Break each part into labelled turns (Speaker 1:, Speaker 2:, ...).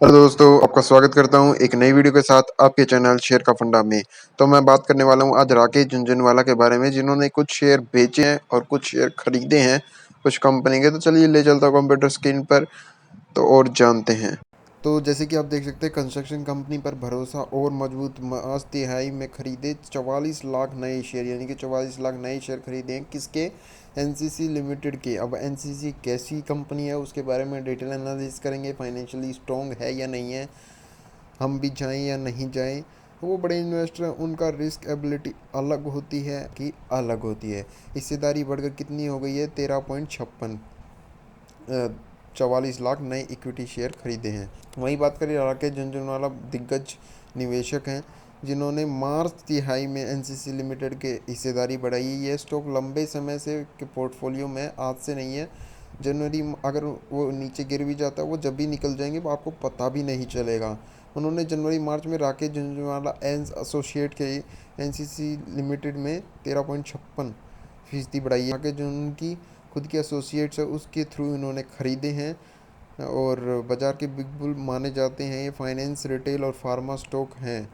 Speaker 1: Hello दोस्तों, आपका स्वागत करता हूं एक नई वीडियो के साथ आपके चैनल शेयर का फंडा में। तो मैं बात करने वाला हूं आज राकेश झुनझुनवाला के बारे में, जिन्होंने कुछ शेयर बेचे हैं और कुछ शेयर खरीदे हैं कुछ कंपनी के। तो चलिए ले चलता हूं कंप्यूटर स्क्रीन पर तो और जानते हैं। तो जैसे कि आप देख सकते हैं, कंस्ट्रक्शन कंपनी पर भरोसा और मजबूत। मार्च तिहाई में खरीदे 44 लाख नए शेयर, यानी कि 44 लाख नए शेयर खरीदे हैं किसके? एनसीसी लिमिटेड के। अब एनसीसी कैसी कंपनी है उसके बारे में डिटेल एनालिसिस करेंगे। फाइनेंशियली स्ट्रॉन्ग है या नहीं है, हम भी जाएं या नहीं जाएं। वो बड़े इन्वेस्टर हैं, उनका रिस्क एबिलिटी अलग होती है कि अलग होती है। हिस्सेदारी बढ़कर कितनी हो गई है? 13.56। 44 लाख नए इक्विटी शेयर खरीदे हैं। वहीं बात करें राकेश झुनझुनवाला, दिग्गज निवेशक हैं जिन्होंने मार्च तिहाई में एनसीसी लिमिटेड के हिस्सेदारी बढ़ाई है। यह स्टॉक लंबे समय से के पोर्टफोलियो में आज से नहीं है। जनवरी अगर वो नीचे गिर भी जाता है, वो जब भी निकल जाएंगे वो आपको पता भी नहीं चलेगा। उन्होंने जनवरी मार्च में राकेश झुनझुनवाला एंड एसोसिएट के एनसीसी लिमिटेड में 13.56% बढ़ाई है। राकेश जो उनकी खुद की एसोसिएट्स है उसके थ्रू इन्होंने खरीदे हैं और बाजार के बिग बुल माने जाते हैं। ये फाइनेंस, रिटेल और फार्मा स्टॉक हैं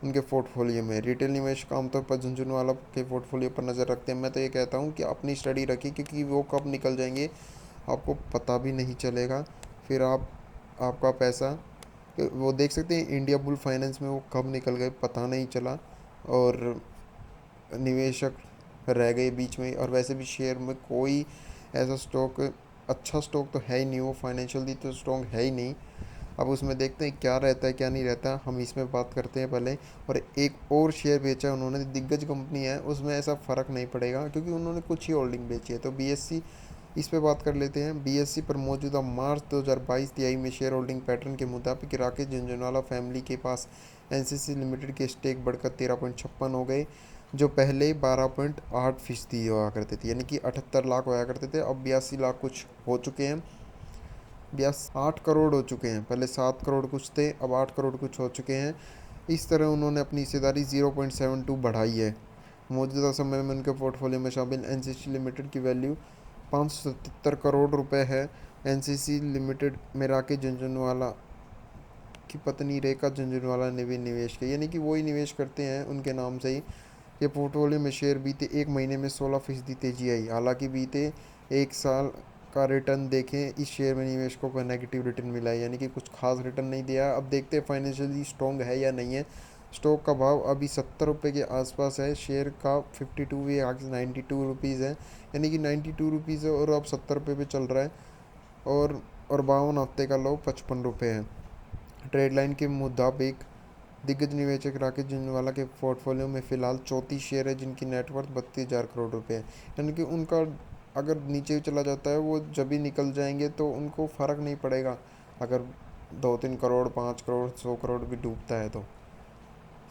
Speaker 1: उनके पोर्टफोलियो में। रिटेल निवेशक आमतौर पर झुनझुनवाला के पोर्टफोलियो पर नज़र रखते हैं। मैं तो ये कहता हूँ कि अपनी स्टडी रखिए, क्योंकि वो कब निकल जाएंगे आपको पता भी नहीं चलेगा। फिर आपका पैसा वो देख सकते हैं, इंडिया बुल फाइनेंस में वो कब निकल गए पता नहीं चला और निवेशक रह गए बीच में। और वैसे भी शेयर में कोई ऐसा स्टॉक, अच्छा स्टॉक तो है ही नहीं, वो फाइनेंशियली तो स्ट्रॉन्ग है ही नहीं। अब उसमें देखते हैं क्या रहता है क्या नहीं रहता, हम इसमें बात करते हैं पहले। और एक और शेयर बेचा उन्होंने, दिग्गज कंपनी है, उसमें ऐसा फ़र्क नहीं पड़ेगा क्योंकि उन्होंने कुछ ही होल्डिंग बेची है। तो बीएससी, इस पे बात कर लेते हैं। बीएससी पर मौजूदा मार्च 2022 तिहाई में शेयर होल्डिंग पैटर्न के मुताबिक राकेश झुनझुनवाला फैमिली के पास एनसीसी लिमिटेड के स्टेक बढ़कर 13.56 हो गए, जो पहले 12.8% हुआ करते थे, यानी कि 78 लाख होया करते थे, अब 82 लाख कुछ हो चुके हैं। 8 करोड़ हो चुके हैं, पहले 7 करोड़ कुछ थे, अब 8 करोड़ कुछ हो चुके हैं। इस तरह उन्होंने अपनी हिस्सेदारी 0.72 बढ़ाई है। मौजूदा समय में उनके पोर्टफोलियो में शामिल एनसीसी लिमिटेड की वैल्यू 577 करोड़ रुपए है। एनसीसी लिमिटेड में राकेश झुनझुनवाला की पत्नी रेखा झुनझुनवाला ने भी निवेश किया, यानी कि वही निवेश करते हैं उनके नाम से ही। ये पोर्टफोलियो में शेयर बीते एक महीने में 16% तेजी आई। हालांकि बीते एक साल का रिटर्न देखें, इस शेयर में निवेशकों को नेगेटिव रिटर्न मिला है, यानी कि कुछ खास रिटर्न नहीं दिया। अब देखते हैं फाइनेंशियली स्ट्रॉन्ग है या नहीं है। स्टॉक का भाव अभी 70 रुपये के आसपास है, शेयर का 52 भी आगे 92 रुपीज़ है, यानी कि 92 रुपीज़ है और अब 70 रुपये पे चल रहा है। और 52 हफ्ते का लो 55 रुपये है। ट्रेड लाइन के मुताबिक दिग्गज निवेशक राकेश झुनझुनवाला के पोर्टफोलियो में फिलहाल 34 शेयर है जिनकी नेटवर्थ 32,000 करोड़ रुपए है। यानी कि उनका अगर नीचे चला जाता है, वो जब भी निकल जाएंगे तो उनको फ़र्क नहीं पड़ेगा। अगर 2-3 करोड़, 5 करोड़, 100 करोड़ भी डूबता है तो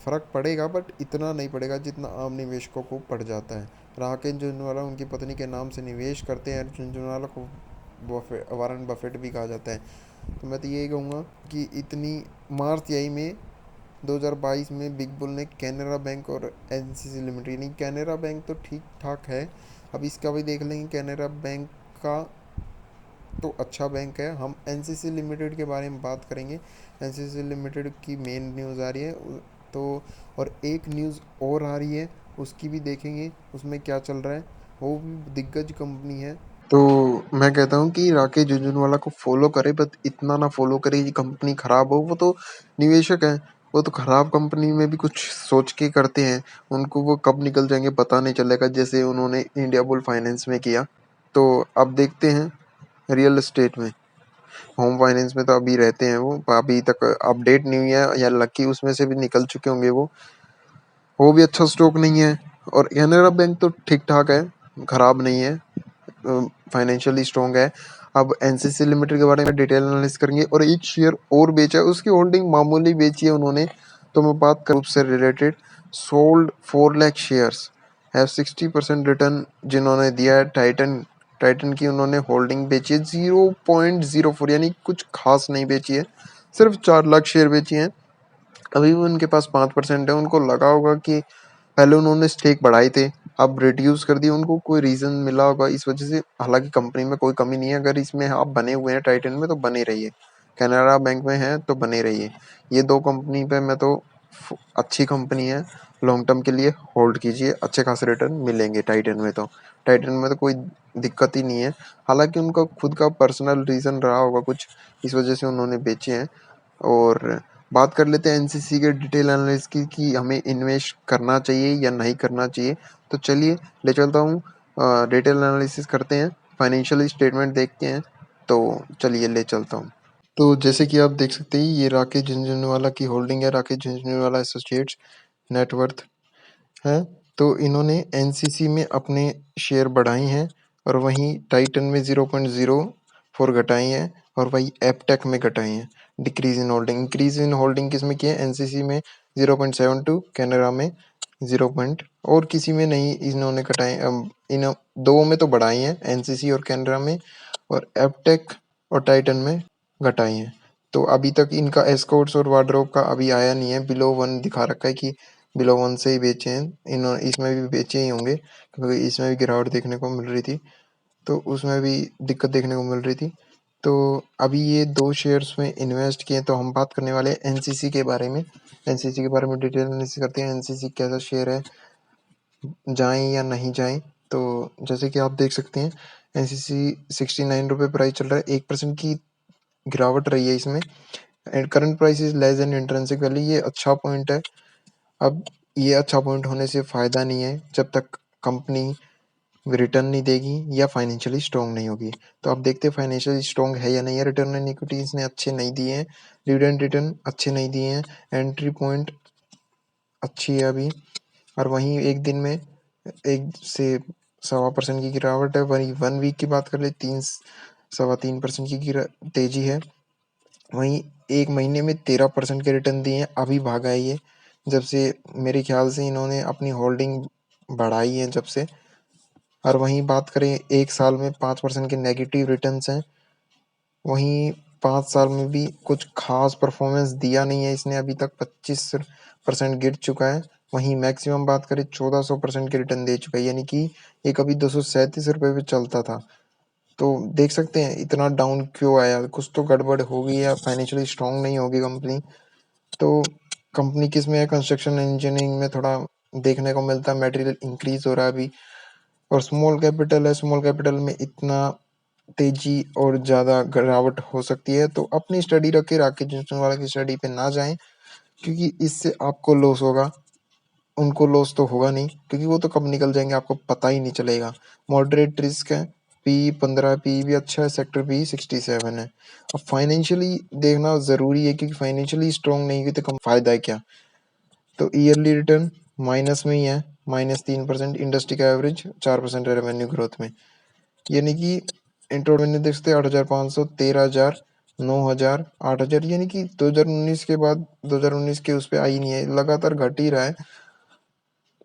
Speaker 1: फ़र्क पड़ेगा, बट इतना नहीं पड़ेगा जितना आम निवेशकों को पड़ जाता है। राकेश झुनझुनवाला उनकी पत्नी के नाम से निवेश करते हैं। झुनझुनवाला को वारन बफेट भी कहा जाता है। तो मैं तो यही कहूँगा कि इतनी मार्च तिहाई में 2022 में बिग बुल ने कैनरा बैंक और एनसीसी लिमिटेड, यानी कैनरा बैंक तो ठीक ठाक है, अब इसका भी देख लेंगे। कैनरा बैंक का तो अच्छा बैंक है। हम एनसीसी लिमिटेड के बारे में बात करेंगे। एनसीसी लिमिटेड की मेन न्यूज़ आ रही है तो, और एक न्यूज़ और आ रही है, उसकी भी देखेंगे उसमें क्या चल रहा है। वो भी दिग्गज कंपनी है। तो मैं कहता हूँ कि राकेश झुनझुनवाला को फॉलो करे, बट इतना ना फॉलो करे कि कंपनी खराब हो। वो तो निवेशक है, वो तो खराब कंपनी में भी कुछ सोच के करते हैं। उनको वो कब निकल जाएंगे पता नहीं चलेगा, जैसे उन्होंने इंडिया बुल फाइनेंस में किया। तो अब देखते हैं रियल एस्टेट में, होम फाइनेंस में तो अभी रहते हैं वो, अभी तक अपडेट नहीं हुई है, या लकी उसमें से भी निकल चुके होंगे वो भी अच्छा स्टॉक नहीं है। और कैनरा बैंक तो ठीक ठाक है, खराब नहीं है, फाइनेंशियली स्ट्रॉन्ग है। अब एनसीसी लिमिटेड के बारे में डिटेल एनालिसिस करेंगे। और एक शेयर और बेचा है, उसकी होल्डिंग मामूली बेची है उन्होंने। तो मैं बात करूँ उससे related, sold 4 lakh shares have 60% return जिन्होंने दिया है। टाइटन टाइटन की उन्होंने होल्डिंग बेची है 0.04, यानी कुछ खास नहीं बेची है, सिर्फ 4 लाख शेयर बेची हैं। अभी भी उनके पास 5% है। उनको लगा होगा कि पहले उन्होंने स्टेक बढ़ाए थे, अब रिड्यूस कर दिए, उनको कोई रीज़न मिला होगा इस वजह से। हालांकि कंपनी में कोई कमी नहीं है, अगर इसमें आप बने हुए हैं टाइटन में तो बने रहिए। कैनरा बैंक में हैं तो बने रहिए। ये 2 कंपनी पे मैं तो अच्छी कंपनी है, लॉन्ग टर्म के लिए होल्ड कीजिए, अच्छे खासे रिटर्न मिलेंगे टाइटन में तो। टाइटन में तो कोई दिक्कत ही नहीं है। हालाँकि उनका खुद का पर्सनल रीज़न रहा होगा कुछ, इस वजह से उन्होंने बेचे हैं। और बात कर लेते हैं एनसीसी के डिटेल एनालिसिस की कि हमें इन्वेस्ट करना चाहिए या नहीं करना चाहिए। तो चलिए ले चलता हूँ, डिटेल एनालिसिस करते हैं, फाइनेंशियल स्टेटमेंट देखते हैं। तो चलिए ले चलता हूँ। तो जैसे कि आप देख सकते हैं, ये राकेश झुनझुनवाला की होल्डिंग है, राकेश झुनझुनवाला एसोसिएट्स, नेटवर्थ है। तो इन्होंने एनसीसी में अपने शेयर बढ़ाए हैं और वहीं टाइटन में 0.04 घटाए हैं और वही एपटेक में घटाए हैं। Decrease in holding, increase in holding किस में की है? एनसीसी में 0.72, कैनरा में 0. और किसी में नहीं इन्होंने घटाए। इन दो में तो बढ़ाए हैं, एनसीसी और कैनरा में, और एपटेक और टाइटन में घटाए हैं। तो अभी तक इनका एस्कॉर्ट्स और वार्डरोब का अभी आया नहीं है, बिलो 1 दिखा रखा है कि बिलो 1 से ही बेचे हैं। इन्होंने इसमें भी बेचे ही होंगे क्योंकि इसमें भी गिरावट देखने को मिल रही थी, तो उसमें भी दिक्कत देखने को मिल रही थी। तो अभी ये 2 शेयर्स में इन्वेस्ट किए, तो हम बात करने वाले हैं एनसीसी के बारे में। एनसीसी के बारे में डिटेल एनालिसिस करते हैं, एनसीसी कैसा शेयर है, जाएँ या नहीं जाएँ। तो जैसे कि आप देख सकते हैं, एनसीसी 69 रुपए प्राइस चल रहा है, 1% की गिरावट रही है इसमें। And current price is less than intrinsic value, ये अच्छा पॉइंट है। अब ये अच्छा पॉइंट होने से फ़ायदा नहीं है जब तक कंपनी रिटर्न नहीं देगी या फाइनेंशियली स्ट्रॉन्ग नहीं होगी। तो आप देखते हैं फाइनेंशियली स्ट्रॉन्ग है या नहीं है। रिटर्न ऑन इक्विटी इसने अच्छे नहीं दिए हैं, डिविडेंड रिटर्न अच्छे नहीं दिए हैं, एंट्री पॉइंट अच्छी है अभी। और वहीं एक दिन में 1 से 1.25% की गिरावट है। वहीं 1 वीक की बात कर ले, 3-3.25% की तेजी है। वहीं 1 महीने में 13% के रिटर्न दिए हैं, अभी भागा है ये, जब से मेरे ख्याल से इन्होंने अपनी होल्डिंग बढ़ाई है जब से। और वहीं बात करें 1 साल में 5% के नेगेटिव रिटर्न्स हैं। वहीं 5 साल में भी कुछ खास परफॉर्मेंस दिया नहीं है इसने अभी तक, 25% गिर चुका है। वहीं मैक्सिमम बात करें 1400% के रिटर्न दे चुका है, यानी कि ये कभी 237 रुपये पे चलता था। तो देख सकते हैं इतना डाउन क्यों आया, कुछ तो गड़बड़ हो गई या फाइनेंशियली स्ट्रांग नहीं होगी कंपनी। तो कंपनी किस में है? कंस्ट्रक्शन इंजीनियरिंग में थोड़ा देखने को मिलता है, मटेरियल इंक्रीज हो रहा है अभी। और स्मॉल कैपिटल है, स्मॉल कैपिटल में इतना तेजी और ज़्यादा गिरावट हो सकती है। तो अपनी स्टडी रखे, राकेश झुनझुनवाला की स्टडी पे ना जाएं, क्योंकि इससे आपको लॉस होगा, उनको लॉस तो होगा नहीं, क्योंकि वो तो कब निकल जाएंगे आपको पता ही नहीं चलेगा। मॉडरेट रिस्क है, पी 15, पी भी अच्छा है, सेक्टर पी 67 है। अब फाइनेंशियली देखना ज़रूरी है, क्योंकि फाइनेंशियली स्ट्रॉन्ग नहीं हुई तो कम फायदा है क्या। तो ईयरली रिटर्न माइनस में ही है, -3%, इंडस्ट्री का एवरेज 4% है रेवेन्यू ग्रोथ में। यानी कि इंटर रेवेन्यू देख सकते हैं 8,500, 13,000, 9,000, 8,000, यानी कि 2019 के बाद 2019 के उस पे आई नहीं है, लगातार घट ही रहा है,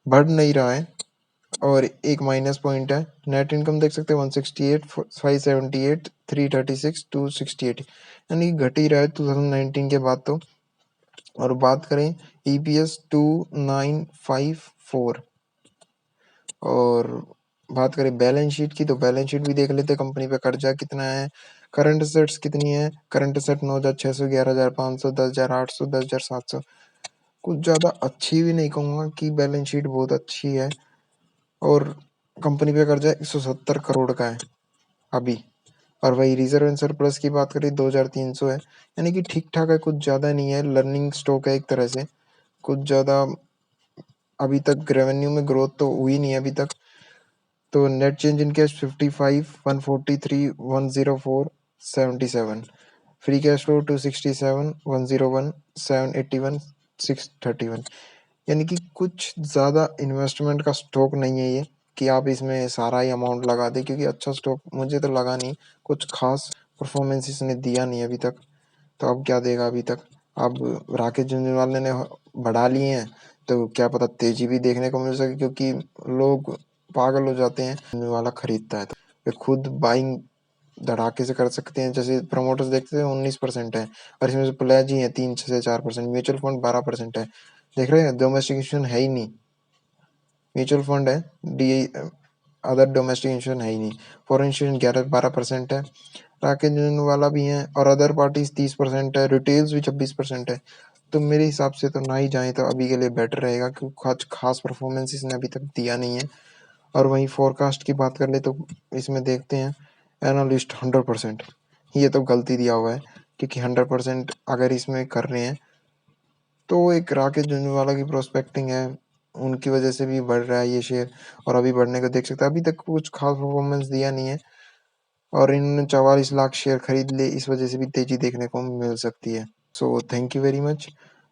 Speaker 1: बढ़ नहीं रहा है। और एक माइनस पॉइंट है। नेट इनकम देख सकते हैं 168, 578, 336, 268, यानी कि घट ही रहा है 2019 के बाद तो। और बात करें ईपीएस 2954, और बात करें बैलेंस शीट की, तो बैलेंस शीट भी देख लेते हैं कंपनी पे कर्जा कितना है, करंट असेट्स कितनी है। करंट असेट 9,600, 11,500, 10,800, 10,700, कुछ ज़्यादा अच्छी भी नहीं कहूँगा कि बैलेंस शीट बहुत अच्छी है। और कंपनी पे कर्जा 170 करोड़ का है अभी। और वही रिजर्व एंड सरप्लस की बात करें 2,300 है, यानी कि ठीक ठाक है, कुछ ज़्यादा नहीं है, लर्निंग स्टॉक है एक तरह से। कुछ ज़्यादा अभी तक रेवेन्यू में ग्रोथ तो हुई नहीं है अभी तक। तो net change in cash 55, 143, 104, 77, free cash flow 267, 101, 781, 631, यानी कि कुछ ज़्यादा इन्वेस्टमेंट का स्टॉक नहीं है ये कि आप इसमें सारा ही अमाउंट लगा दें, क्योंकि अच्छा स्टॉक मुझे तो लगा नहीं, कुछ खास परफॉर्मेंस इसने दिया नहीं अभी तक। तो अब क्या देगा अभी तक। अब राकेश झुनझुनवाला ने बढ़ा लिए हैं, तो क्या पता तेजी भी देखने को मिल सके, क्योंकि लोग पागल हो जाते हैं झुनझुनवाला खरीदता है तो वे खुद बाइंग धड़ाके से कर सकते हैं। जैसे प्रमोटर्स देखते हैं 19% है, और इसमें से प्लेज ही है 3 से 4%, म्यूचुअल फंड 12% है। देख रहे हैं, डोमेस्टिक इंश्योरेंस है ही नहीं, म्यूचुअल फंड है, डी अदर डोमेस्टिक इंश्योरेंस है ही नहीं। फॉरेन इंश्योरेंस 11-12% है। राकेश झुनझुनवाला भी हैं और अदर पार्टीज 30% है, रिटेल्स भी 26% है। तो मेरे हिसाब से तो ना ही जाएं तो अभी के लिए बेटर रहेगा, क्योंकि कुछ खास परफॉर्मेंस इसने अभी तक दिया नहीं है। और वहीं फोरकास्ट की बात कर ले तो इसमें देखते हैं एनालिस्ट 100%, ये तो गलती दिया हुआ है, क्योंकि 100% अगर इसमें कर रहे हैं तो एक राकेश झुनझुनवाला की प्रोस्पेक्टिंग है, उनकी वजह से भी बढ़ रहा है ये शेयर, और अभी बढ़ने को देख सकते हैं। अभी तक कुछ खास परफॉर्मेंस दिया नहीं है और इन्होंने 44 लाख शेयर खरीद लिए, इस वजह से भी तेजी देखने को मिल सकती है। सो थैंक यू वेरी मच।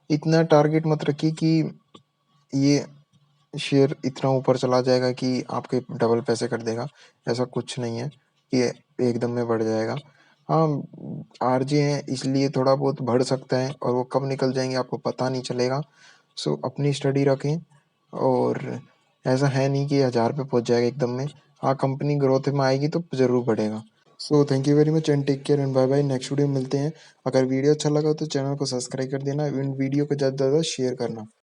Speaker 1: इतना टारगेट मत रखिए कि ये शेयर इतना ऊपर चला जाएगा कि आपके डबल पैसे कर देगा, ऐसा कुछ नहीं है कि एकदम में बढ़ जाएगा। हाँ, आरजे हैं इसलिए थोड़ा बहुत बढ़ सकता है और वो कब निकल जाएंगे आपको पता नहीं चलेगा। सो अपनी स्टडी रखें, और ऐसा है नहीं कि 1000 पे पहुंच जाएगा एकदम में। हाँ, कंपनी ग्रोथ में आएगी तो ज़रूर बढ़ेगा। So thank you very much and take care and bye bye. Next video में मिलते हैं। अगर वीडियो अच्छा लगा तो चैनल को सब्सक्राइब कर देना, वीडियो को ज़्यादा से ज़्यादा शेयर करना।